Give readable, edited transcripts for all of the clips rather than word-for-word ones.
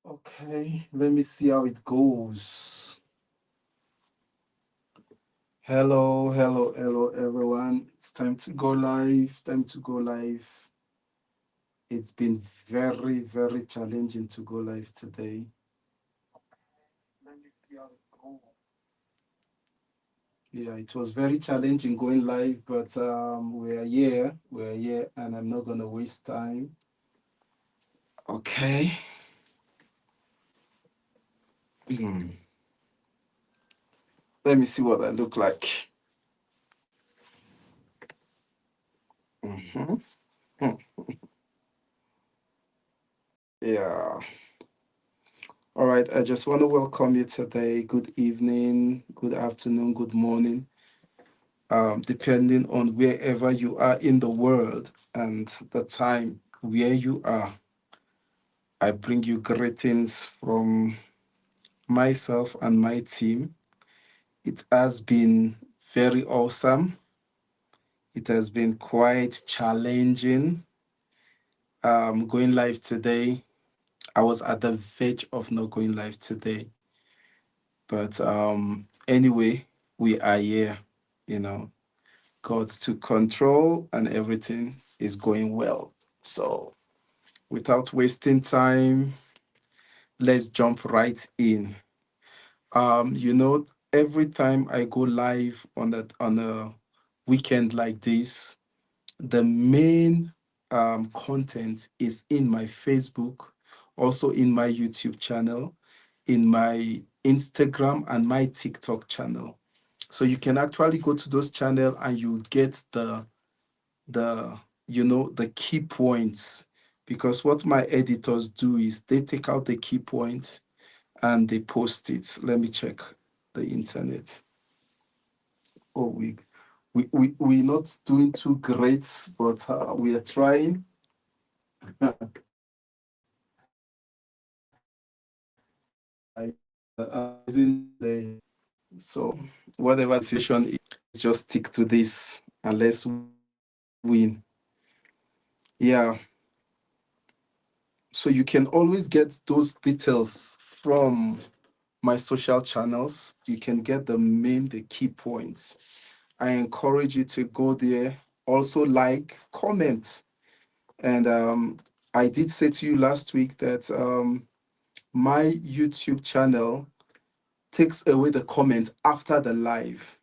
Okay, let me see how it goes. Hello, hello, hello, everyone. It's time to go live. Time to go live. It's been very, very challenging to go live today. Let me see how it goes. Yeah, it was very challenging going live, but we're here. We're here, and I'm not gonna waste time. Okay. Hmm. Let me see what I look like. Mhm. Hmm. Yeah. All right. I just want to welcome you today. Good evening, good afternoon, good morning, depending on wherever you are in the world and the time where you are. I bring you greetings from myself and my team. It has been very awesome. It has been quite challenging going live today. I was at the verge of not going live today. But anyway, we are here, you know. God to control and everything is going well. So without wasting time, let's jump right in. Every time I go live on a weekend like this, the main content is in my Facebook, also in my YouTube channel, in my Instagram and my TikTok channel. So you can actually go to those channels and you get the key points, because what my editors do is they take out the key points and they post it. Let me check the internet. Oh, we're not doing too great, but we are trying. Amazing day. So whatever decision is, just stick to this and let's win. Yeah. So you can always get those details from my social channels. You can get the key points. I encourage you to go there. Also like, comment. And I did say to you last week that my YouTube channel takes away the comment after the live.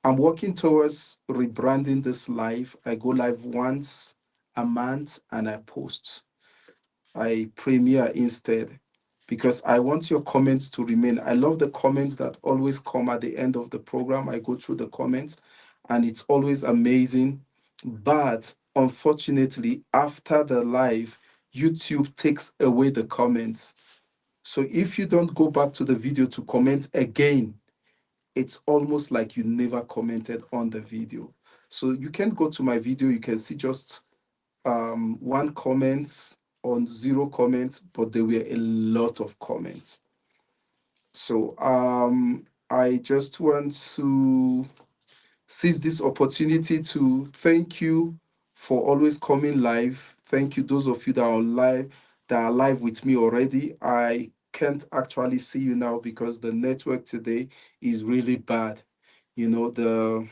I'm working towards rebranding this live. I go live once a month and I post. I premiere instead because I want your comments to remain. I love the comments that always come at the end of the program. I go through the comments and it's always amazing. But unfortunately, after the live, YouTube takes away the comments. So if you don't go back to the video to comment again, it's almost like you never commented on the video. So you can go to my video, you can see just one comment on zero comments, but there were a lot of comments. So I just want to seize this opportunity to thank you for always coming live. Thank you, those of you that are live with me already. I can't actually see you now because the network today is really bad. The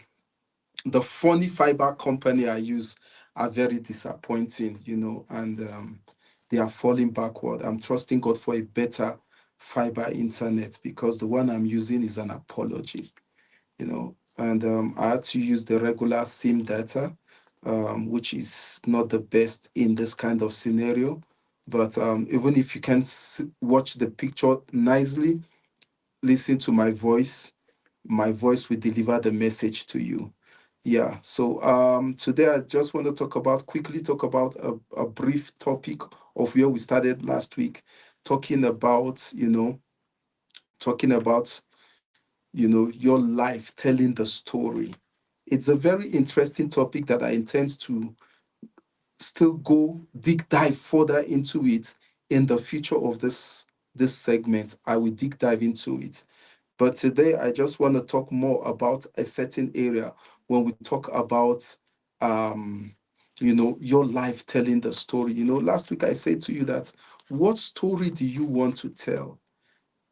funny fiber company I use are very disappointing, and they are falling backward. I'm trusting God for a better fiber internet because the one I'm using is an apology, and I had to use the regular SIM data, which is not the best in this kind of scenario. But even if you can watch the picture nicely, listen to my voice will deliver the message to you. Yeah. So today I just want to quickly talk about a brief topic of where we started last week, talking about, talking about, your life telling the story. It's a very interesting topic that I intend to still go dig dive further into it in the future of this segment. I will dig dive into it. But today, I just want to talk more about a certain area when we talk about, your life telling the story. Last week I said to you that What story do you want to tell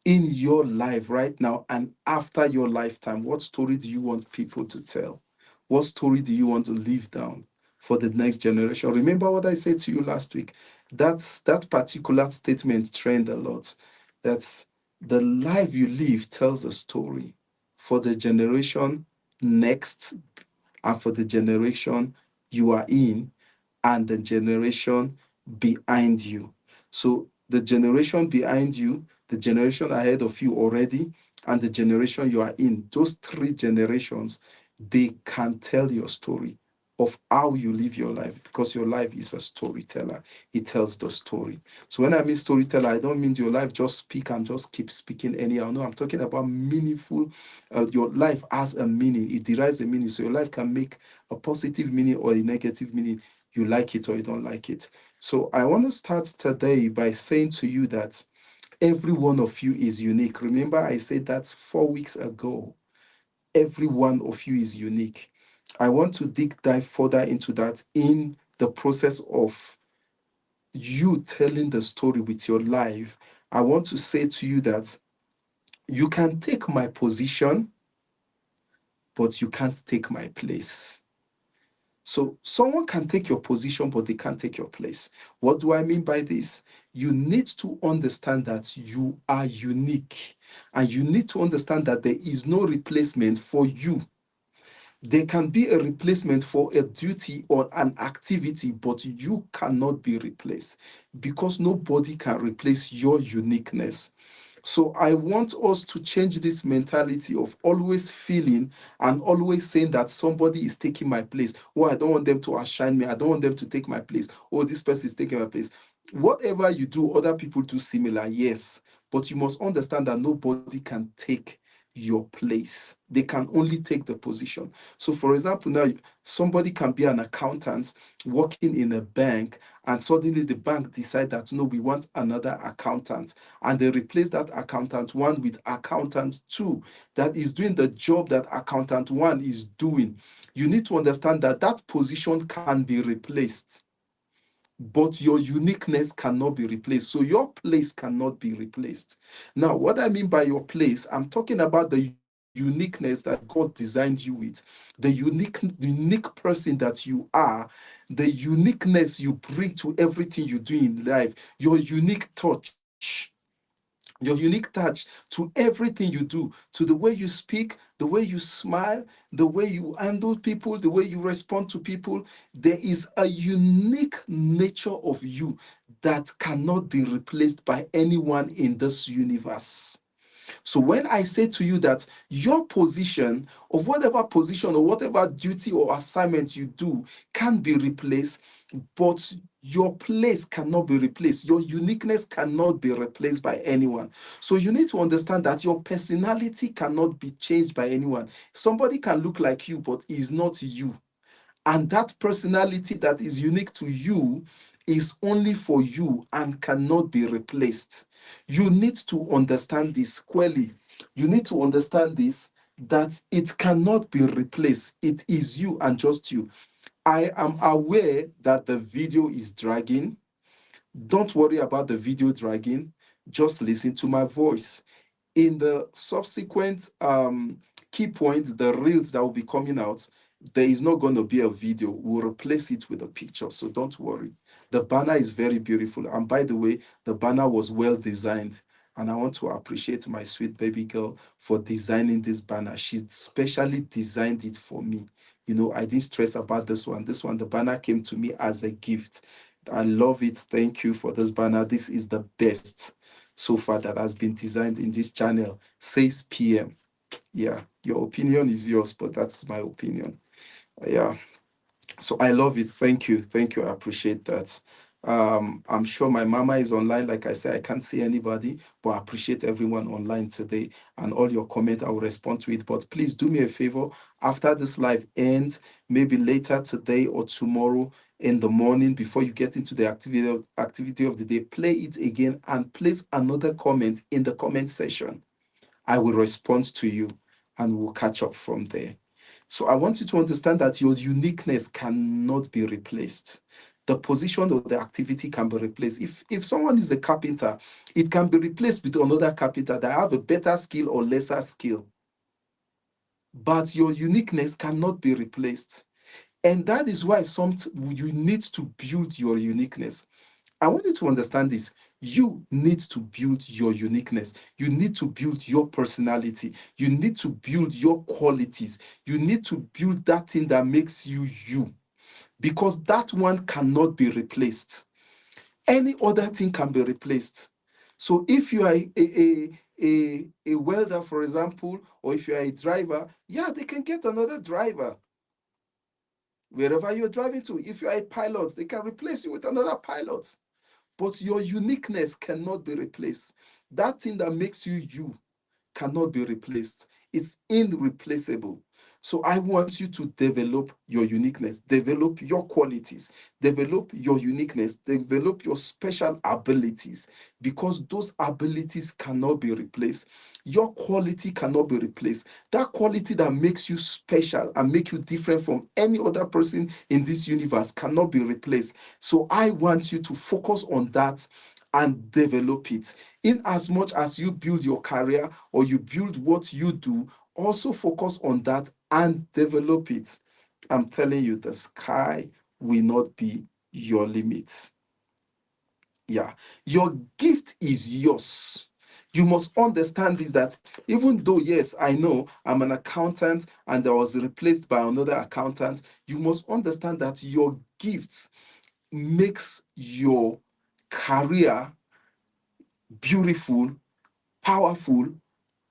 in your life right now and after your lifetime? What story do you want people to tell? What story do you want to leave down for the next generation? Remember what I said to you last week? That particular statement trend a lot. That's the life you live tells a story for the generation next and for the generation you are in and the generation behind you. So the generation behind you, the generation ahead of you already, and the generation you are in, those three generations, they can tell your story of how you live your life because your life is a storyteller. It tells the story. So when I mean storyteller, I don't mean your life just speak and just keep speaking anyhow. No, I'm talking about meaningful. Your life has a meaning. It derives a meaning. So your life can make a positive meaning or a negative meaning. You like it or you don't like it. So I want to start today by saying to you that every one of you is unique. Remember, I said that 4 weeks ago. Every one of you is unique. I want to dive further into that in the process of you telling the story with your life. I want to say to you that you can take my position, but you can't take my place. So someone can take your position, but they can't take your place. What do I mean by this? You need to understand that you are unique, and you need to understand that there is no replacement for you. There can be a replacement for a duty or an activity, but you cannot be replaced because nobody can replace your uniqueness. So I want us to change this mentality of always feeling and always saying that somebody is taking my place. Oh, I don't want them to outshine me. I don't want them to take my place. Oh, this person is taking my place. Whatever you do, other people do similar, yes. But you must understand that nobody can take your place. They can only take the position. So, for example, now somebody can be an accountant working in a bank, and suddenly the bank decide that no, we want another accountant, and they replace that accountant one with accountant two that is doing the job that accountant one is doing. You need to understand that that position can be replaced, but your uniqueness cannot be replaced. So your place cannot be replaced. Now, what I mean by your place, I'm talking about the uniqueness that God designed you with, the unique person that you are, the uniqueness you bring to everything you do in life, your unique touch. Your unique touch to everything you do, to the way you speak, the way you smile, the way you handle people, the way you respond to people. There is a unique nature of you that cannot be replaced by anyone in this universe. So when I say to you that your position, of whatever position or whatever duty or assignment you do, can be replaced, but your place cannot be replaced. Your uniqueness cannot be replaced by anyone. So you need to understand that your personality cannot be changed by anyone. Somebody can look like you, but is not you. And that personality that is unique to you is only for you and cannot be replaced. You need to understand this clearly. You need to understand this that it cannot be replaced. It is you and just you. I am aware that the video is dragging. Don't worry about the video dragging. Just listen to my voice. In the subsequent key points, the reels that will be coming out, there is not going to be a video. We'll replace it with a picture. So don't worry. The banner is very beautiful. And by the way, the banner was well designed. And I want to appreciate my sweet baby girl for designing this banner. She specially designed it for me. You know, I didn't stress about this one. This one, the banner came to me as a gift. I love it. Thank you for this banner. This is the best so far that has been designed in this channel. 6 p.m. Yeah, your opinion is yours, but that's my opinion. Yeah, so I love it. Thank you. Thank you. I appreciate that. I'm sure my mama is online. Like I said, I can't see anybody, but I appreciate everyone online today and all your comment. I will respond to it. But please do me a favor. After this live ends, maybe later today or tomorrow in the morning, before you get into the activity of the day, play it again and place another comment in the comment section. I will respond to you and we'll catch up from there. So I want you to understand that your uniqueness cannot be replaced. the position or the activity can be replaced. If someone is a carpenter, it can be replaced with another carpenter that have a better skill or lesser skill. But your uniqueness cannot be replaced. And that is why you need to build your uniqueness. I want you to understand this. You need to build your uniqueness. You need to build your personality. You need to build your qualities. You need to build that thing that makes you you, because that one cannot be replaced. Any other thing can be replaced. So if you are a welder, for example, or if you are a driver, yeah, they can get another driver wherever you're driving to. If you are a pilot, they can replace you with another pilot. But your uniqueness cannot be replaced. That thing that makes you you cannot be replaced. It's irreplaceable. So I want you to develop your uniqueness, develop your qualities, develop your uniqueness, develop your special abilities, because those abilities cannot be replaced. Your quality cannot be replaced. That quality that makes you special and make you different from any other person in this universe cannot be replaced. So I want you to focus on that and develop it. In as much as you build your career or you build what you do, also focus on that and develop it. I'm telling you, the sky will not be your limit. Yeah, your gift is yours. You must understand this, that even though, yes, I know I'm an accountant and I was replaced by another accountant, you must understand that your gifts makes your career beautiful, powerful,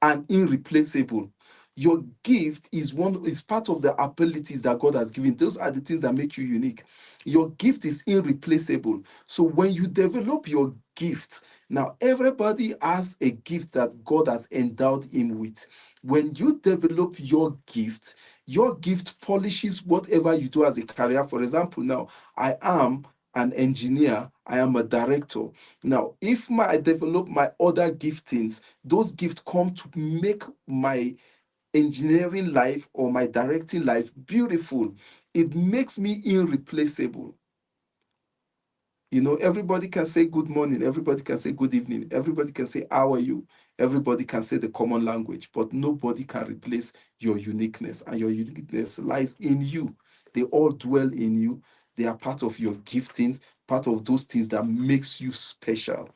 and irreplaceable. Your gift is part of the abilities that God has given. Those are the things that make you unique. Your gift is irreplaceable. So when you develop your gift, now everybody has a gift that God has endowed him with. When you develop your gift polishes whatever you do as a career. For example, now I am an engineer, I am a director. Now, if I develop my other giftings, those gifts come to make my engineering life or my directing life beautiful. It makes me irreplaceable. Everybody can say good morning, everybody can say good evening, everybody can say how are you, everybody can say the common language, but nobody can replace your uniqueness. And your uniqueness lies in you. They all dwell in you. They are part of your giftings, part of those things that makes you special.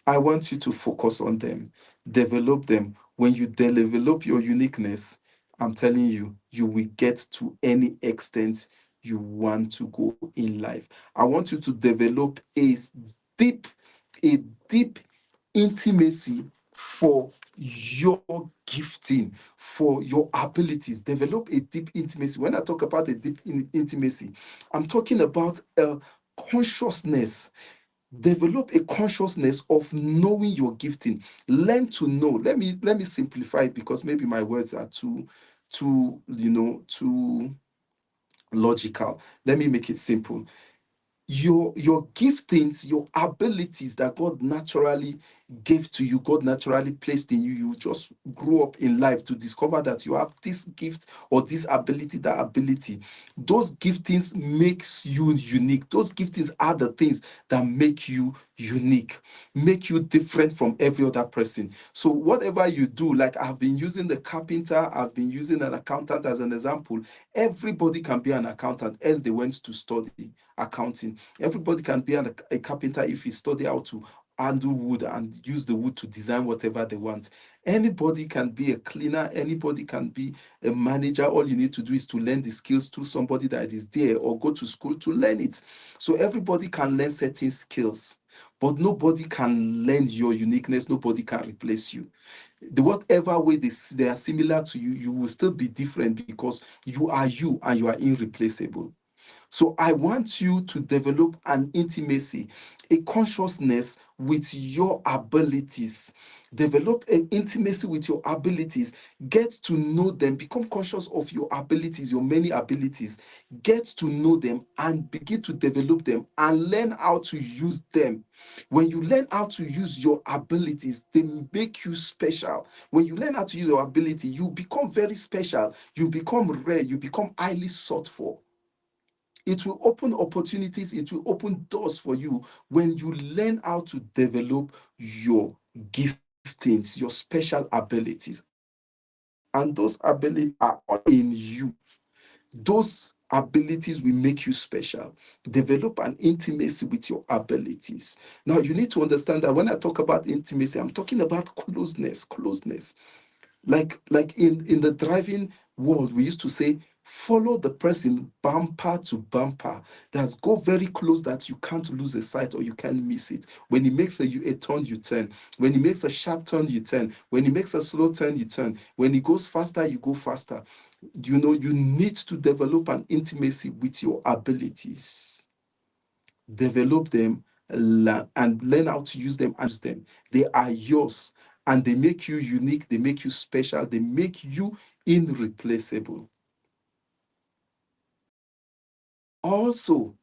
I want you to focus on them, develop them. When you develop your uniqueness, I'm telling you, you will get to any extent you want to go in life. I want you to develop deep, a deep intimacy for your gifting, for your abilities. Develop a deep intimacy. When I talk about a deep intimacy, I'm talking about a consciousness. Develop a consciousness of knowing your gifting. Learn to know. Let me simplify it, because maybe my words are too logical. Let me make it simple. Your giftings, your abilities that God naturally gave to you, God naturally placed in you. You just grew up in life to discover that you have this gift or this ability, that ability. Those giftings makes you unique. Those giftings are the things that make you unique, make you different from every other person. So whatever you do, like I've been using the carpenter, I've been using an accountant as an example. Everybody can be an accountant, as they went to study accounting. Everybody can be a carpenter if he study how to handle wood and use the wood to design whatever they want. Anybody can be a cleaner, anybody can be a manager. All you need to do is to learn the skills to somebody that is there, or go to school to learn it. So everybody can learn certain skills, but nobody can learn your uniqueness. Nobody can replace you. Whatever way they are similar to you, you will still be different, because you are you and you are irreplaceable. So I want you to develop an intimacy, a consciousness with your abilities. Develop an intimacy with your abilities. Get to know them. Become conscious of your abilities, your many abilities. Get to know them and begin to develop them and learn how to use them. When you learn how to use your abilities, they make you special. When you learn how to use your ability, you become very special. You become rare. You become highly sought for. It will open opportunities, it will open doors for you when you learn how to develop your giftings, your special abilities. And those abilities are all in you. Those abilities will make you special. Develop an intimacy with your abilities. Now, you need to understand that when I talk about intimacy, I'm talking about closeness. Like in the driving world, we used to say, follow the person bumper to bumper. That's go very close that you can't lose a sight or you can't miss it. When he makes a turn, you turn. When he makes a sharp turn, you turn. When he makes a slow turn, you turn. When he goes faster, you go faster. You need to develop an intimacy with your abilities. Develop them and learn how to use them and use them. They are yours and they make you unique, they make you special, they make you irreplaceable. Also,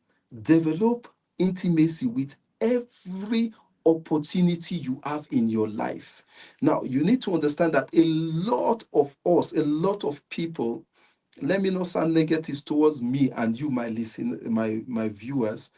develop intimacy with every opportunity you have in your life. Now, you need to understand that a lot of us, a lot of people, let me not sound negative towards me and you, my viewers.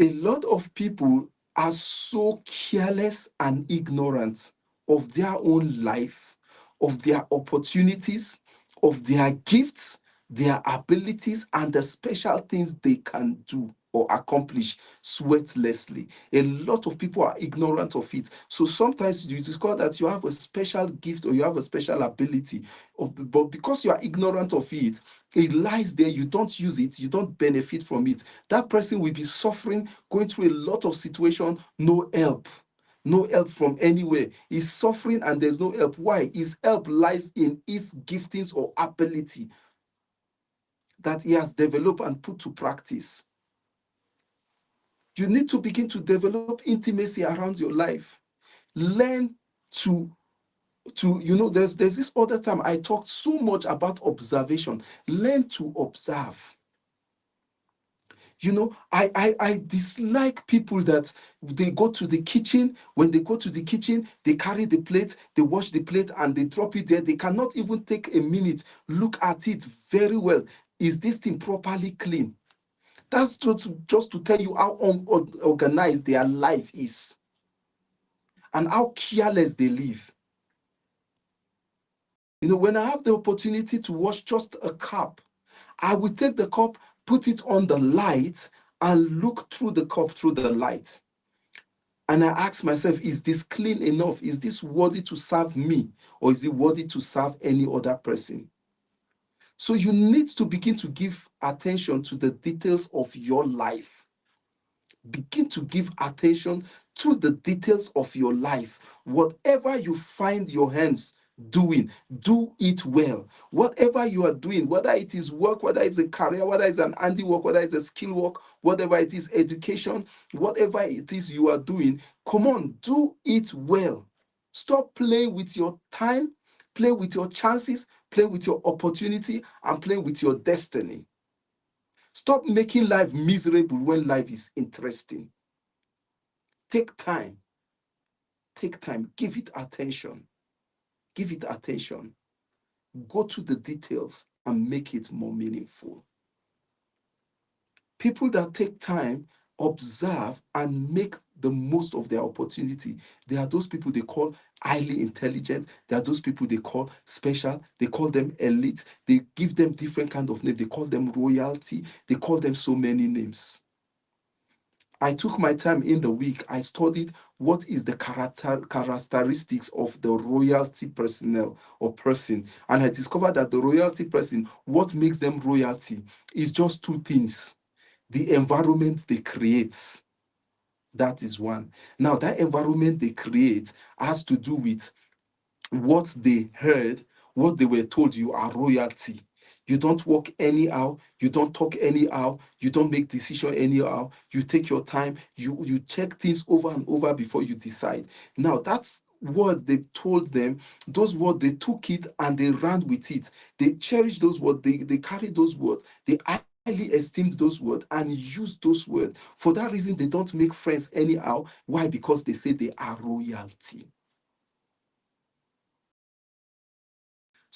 A lot of people are so careless and ignorant of their own life, of their opportunities, of their gifts, their abilities, and the special things they can do or accomplish sweatlessly. A lot of people are ignorant of it. So sometimes you discover that you have a special gift or you have a special ability, but because you are ignorant of it, it lies there, you don't use it, you don't benefit from it. That person will be suffering, going through a lot of situation, no help from anywhere. He's suffering and there's no help. Why? His help lies in his giftings or ability that he has developed and put to practice. You need to begin to develop intimacy around your life. Learn to there's this other time I talked so much about observation. Learn to observe. I dislike people that they go to the kitchen. When they go to the kitchen, they carry the plate, they wash the plate, and they drop it there. They cannot even take a minute, look at it very well. Is this thing properly clean? That's just to tell you how unorganized their life is and how careless they live. When I have the opportunity to wash just a cup, I will take the cup, put it on the light, and look through the cup through the light. And I ask myself, is this clean enough? Is this worthy to serve me? Or is it worthy to serve any other person? So you need to begin to give attention to the details of your life. Begin to give attention to the details of your life. Whatever you find your hands doing, do it well. Whatever you are doing, whether it is work, whether it's a career, whether it's an handiwork, whether it's a skill work, whatever it is, education, whatever it is you are doing, come on, do it well. Stop playing with your time, play with your chances, play with your opportunity, and play with your destiny. Stop making life miserable when life is interesting. Take time. Take time. Give it attention. Give it attention. Go to the details and make it more meaningful. People that take time, observe, and make the most of their opportunity. They are those people they call highly intelligent. They are those people they call special. They call them elite. They give them different kind of names. They call them royalty. They call them so many names. I took my time in the week. I studied what is the characteristics of the royalty personnel or person. And I discovered that the royalty person, what makes them royalty is just two things. The environment they create. That is one. Now, that environment they create has to do with what they heard, what they were told. You are royalty. You don't walk anyhow, you don't talk anyhow, you don't make decision anyhow, you take your time, you check things over and over before you decide. Now that's what they told them. Those words, they took it and they ran with it. They cherished those words, they carried those words, they highly esteemed those words and used those words. For that reason, they don't make friends anyhow. Why? Because they say they are royalty.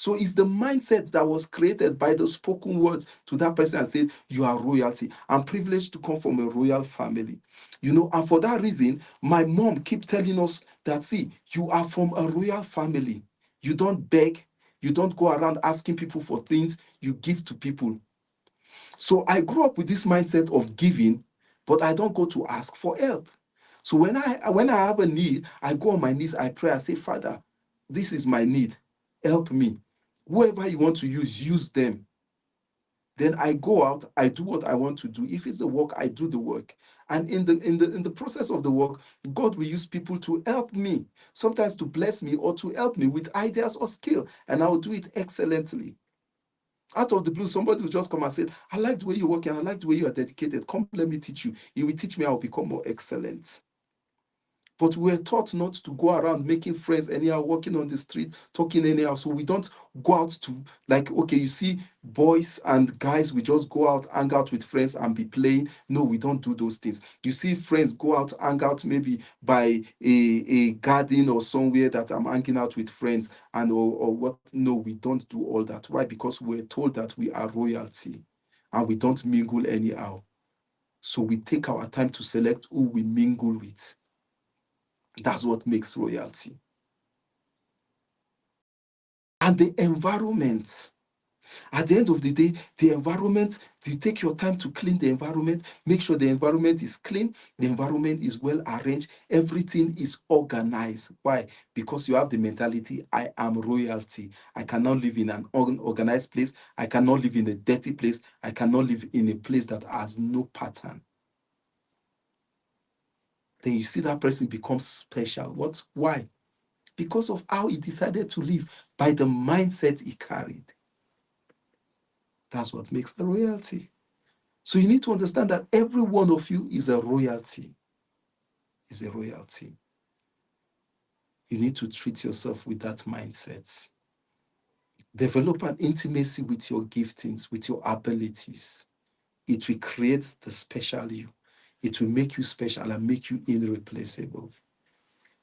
So it's the mindset that was created by the spoken words to that person and said, you are royalty. I'm privileged to come from a royal family. And for that reason, my mom keep telling us that, see, you are from a royal family. You don't beg. You don't go around asking people for things. You give to people. So I grew up with this mindset of giving, but I don't go to ask for help. So when I have a need, I go on my knees, I pray, I say, Father, this is my need. Help me. Whoever you want to use them. Then I go out, I do what I want to do. If it's the work, I do the work. And in the process of the work, God will use people to help me, sometimes to bless me or to help me with ideas or skill, and I will do it excellently. Out of the blue, somebody will just come and say, I like the way you're working, I like the way you are dedicated. Come, let me teach you. He will teach me, I will become more excellent. But we're taught not to go around making friends anyhow, walking on the street, talking anyhow. So we don't go out to, like, okay, you see, boys and guys, we just go out, hang out with friends and be playing. No, we don't do those things. You see, friends go out, hang out maybe by a garden or somewhere that I'm hanging out with friends and or what. No, we don't do all that. Why? Because we're told that we are royalty and we don't mingle anyhow. So we take our time to select who we mingle with. That's what makes royalty. And the environment. At the end of the day, the environment, you take your time to clean the environment, make sure the environment is clean, the environment is well arranged, everything is organized. Why? Because you have the mentality, I am royalty. I cannot live in an unorganized place. I cannot live in a dirty place. I cannot live in a place that has no pattern. Then you see that person becomes special. What? Why? Because of how he decided to live, by the mindset he carried. That's what makes the royalty. So you need to understand that every one of you is a royalty. Is a royalty. You need to treat yourself with that mindset. Develop an intimacy with your giftings, with your abilities. It will create the special you. It will make you special and make you irreplaceable.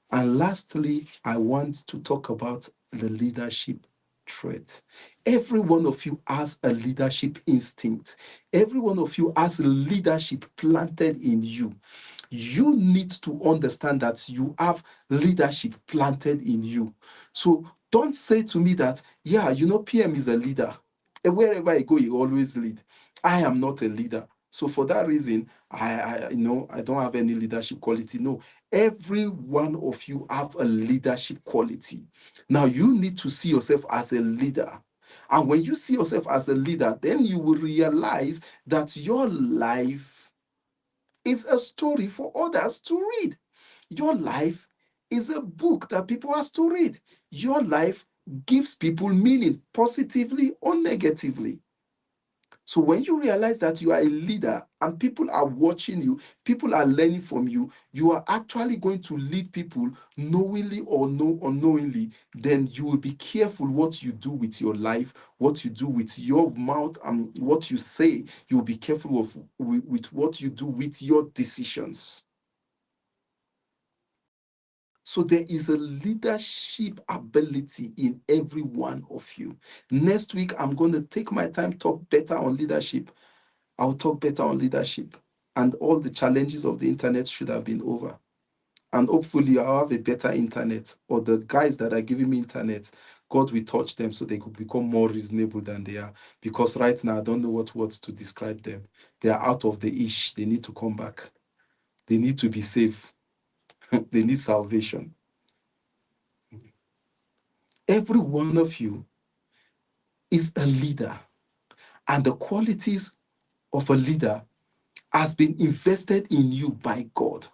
And lastly, I want to talk about the leadership traits. Every one of you has a leadership instinct. Every one of you has leadership planted in you. You need to understand that you have leadership planted in you. So don't say to me that, yeah, PM is a leader. And wherever I go, he always lead. I am not a leader. So for that reason, I don't have any leadership quality. No, every one of you have a leadership quality. Now you need to see yourself as a leader. And when you see yourself as a leader, then you will realize that your life is a story for others to read. Your life is a book that people have to read. Your life gives people meaning, positively or negatively. So when you realize that you are a leader and people are watching you, people are learning from you, you are actually going to lead people knowingly or unknowingly, then you will be careful what you do with your life, what you do with your mouth, and what you say. You will be careful with what you do with your decisions. So there is a leadership ability in every one of you. Next week, I'm going to take my time, talk better on leadership. I'll talk better on leadership, and all the challenges of the internet should have been over. And hopefully I'll have a better internet, or the guys that are giving me internet, God will touch them so they could become more reasonable than they are. Because right now I don't know what words to describe them. They are out of the ish. They need to come back. They need to be saved. They need salvation. Every one of you is a leader, and the qualities of a leader has been invested in you by God.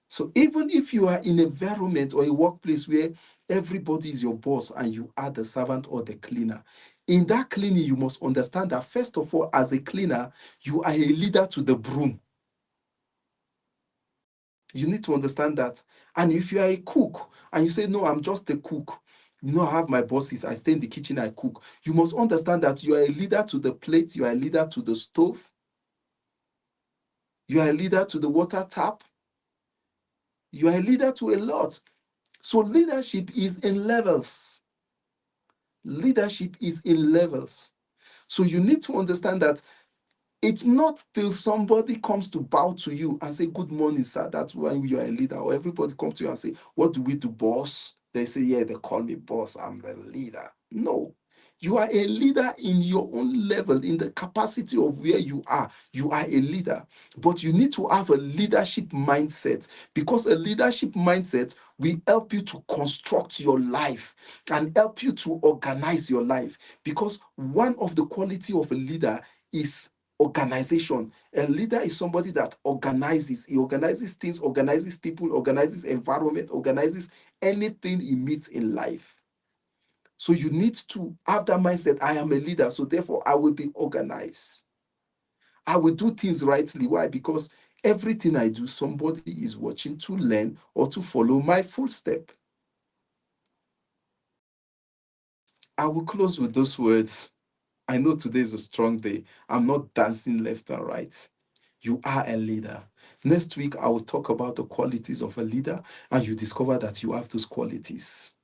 So even if you are in an environment or a workplace where everybody is your boss and you are the servant or the cleaner, in that cleaning, you must understand that first of all, as a cleaner, you are a leader to the broom. You need to understand that. And if you are a cook and you say, no, I'm just a cook, I have my bosses, I stay in the kitchen, I cook. You must understand that you are a leader to the plate, you are a leader to the stove, you are a leader to the water tap, you are a leader to a lot. So leadership is in levels. Leadership is in levels. So you need to understand that it's not till somebody comes to bow to you and say, "Good morning, sir." That's when you are a leader. Or everybody comes to you and say, "What do we do, boss?" They say, "Yeah, they call me boss. I'm the leader." No. You are a leader in your own level, in the capacity of where you are. You are a leader. But you need to have a leadership mindset, because a leadership mindset will help you to construct your life and help you to organize your life. Because one of the quality of a leader is organization. A leader is somebody that organizes. He organizes things, organizes people, organizes environment, organizes anything he meets in life. So you need to have that mindset. I am a leader, so therefore I will be organized. I will do things rightly. Why? Because everything I do, somebody is watching to learn or to follow my footstep. I will close with those words. I know today is a strong day. I'm not dancing left and right. You are a leader. Next week, I will talk about the qualities of a leader, and you discover that you have those qualities.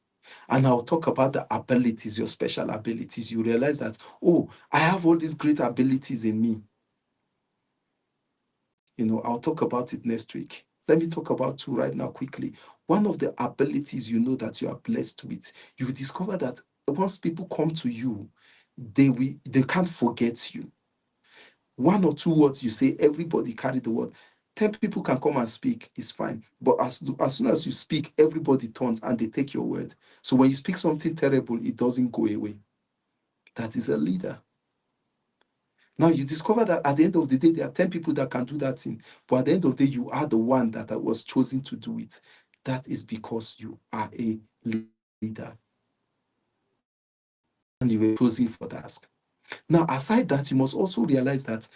And I'll talk about the abilities, your special abilities. You realize that, oh, I have all these great abilities in me. I'll talk about it next week. Let me talk about two right now quickly. One of the abilities that you are blessed with, you discover that once people come to you, they can't forget you. One or two words you say, everybody carry the word. 10 people can come and speak, it's fine. But as soon as you speak, everybody turns and they take your word. So when you speak something terrible, it doesn't go away. That is a leader. Now you discover that at the end of the day, there are 10 people that can do that thing. But at the end of the day, you are the one that was chosen to do it. That is because you are a leader. And you were chosen for that task. Now, aside that, you must also realize that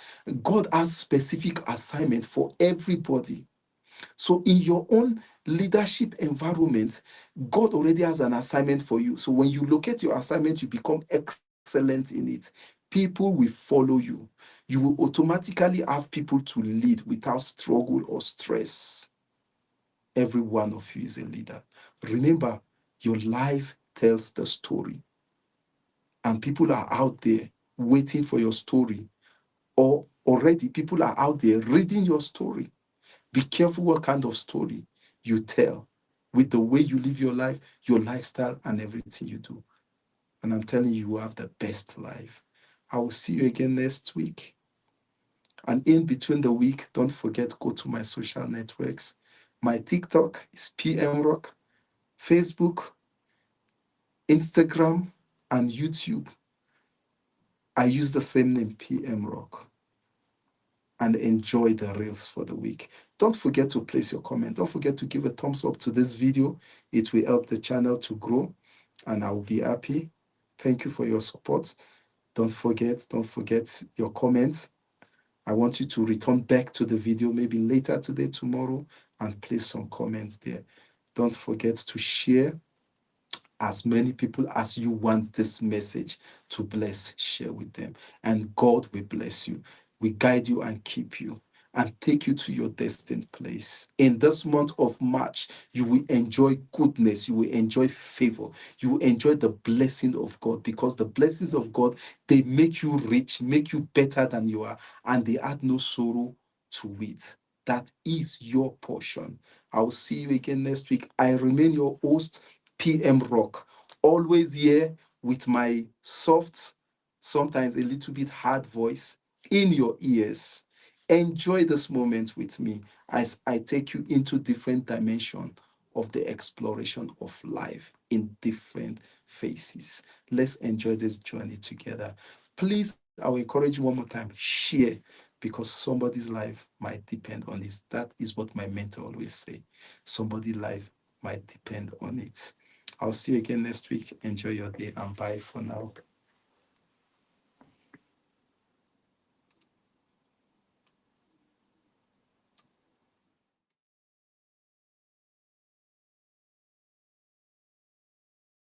God has specific assignment for everybody. So in your own leadership environment, God already has an assignment for you. So when you locate your assignment, you become excellent in it. People will follow you. You will automatically have people to lead without struggle or stress. Every one of you is a leader. Remember, your life tells the story. And people are out there waiting for your story, or already people are out there reading your story. Be careful what kind of story you tell with the way you live your life, your lifestyle, and everything you do. And I'm telling you, you have the best life. I will see you again next week. And in between the week, don't forget, go to my social networks. My TikTok is PM Rock, Facebook, Instagram, and YouTube. I use the same name, PM Rock. And enjoy the reels for the week. Don't forget to place your comment. Don't forget to give a thumbs up to this video. It will help the channel to grow, and I will be happy. Thank you for your support. Don't forget your comments. I want you to return back to the video maybe later today, tomorrow, and place some comments there. Don't forget to share as many people as you want this message to bless. Share with them, and God will bless you. We guide you and keep you and take you to your destined place. In this month of March, you will enjoy goodness, you will enjoy favor, you will enjoy the blessing of God, because the blessings of God, they make you rich, make you better than you are, and they add no sorrow to it. That is your portion. I'll see you again next week. I remain your host, PM Rock, always here with my soft, sometimes a little bit hard voice in your ears. Enjoy this moment with me as I take you into different dimensions of the exploration of life in different phases. Let's enjoy this journey together. Please, I will encourage you one more time, share, because somebody's life might depend on it. That is what my mentor always say. Somebody's life might depend on it. I'll see you again next week. Enjoy your day and bye for now.